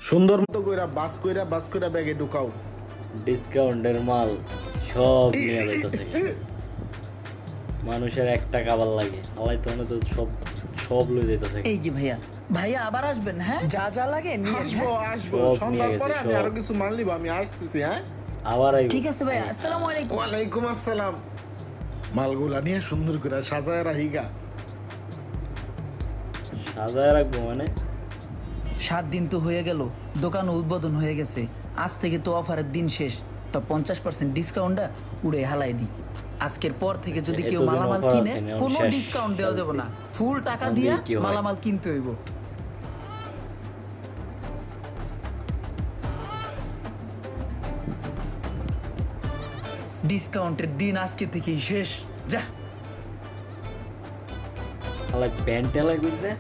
সুন্দর মতো বাস কইরা ব্যাগে ঢুকাও। ডিসকাউন্টের মাল সব নিয়ে যাইতেছে। মানুষের 1 টাকা আবার লাগে, আলাই তো সব লই যাইতেছে। এই যে ভাইয়া, ভাইয়া আবার আসবেন? হ্যাঁ, যা যা লাগে নিয়ে আসবো সব সন্ধ্যার নিয়ে পরে গেছে, আমি সব। আরো কিছু মাল নিব, আমি আসতেছি। হ্যাঁ আবার আইবো। ঠিক আছে ভাইয়া, আসসালামু আলাইকুম। ওয়ালাইকুম আসসালাম। মালগুলা নিয়ে সুন্দর করে সাজায় রাখিগা। সাজায় রাখবো মানে? 7 দিন তো হয়ে গেল, দোকান উদ্বোধন হয়ে গেছে। আজ থেকে তো অফারের দিন শেষ, তো 50% ডিসকাউন্টটা উড়ে হালাই দি। আজকের পর থেকে যদি কেউ এতদিন মালামাল offer কিনে আছে, এখন কোনো শেষ। ডিসকাউন্ট দেওয়া যাবে না, ফুল টাকা এখন দিয়া দেখি কি হয়। মালামাল কিনতে হইব। ডিসকাউন্টের দিন আজকে থেকেই শেষ। যা আলাই প্যান্ট এলাই বুঝতে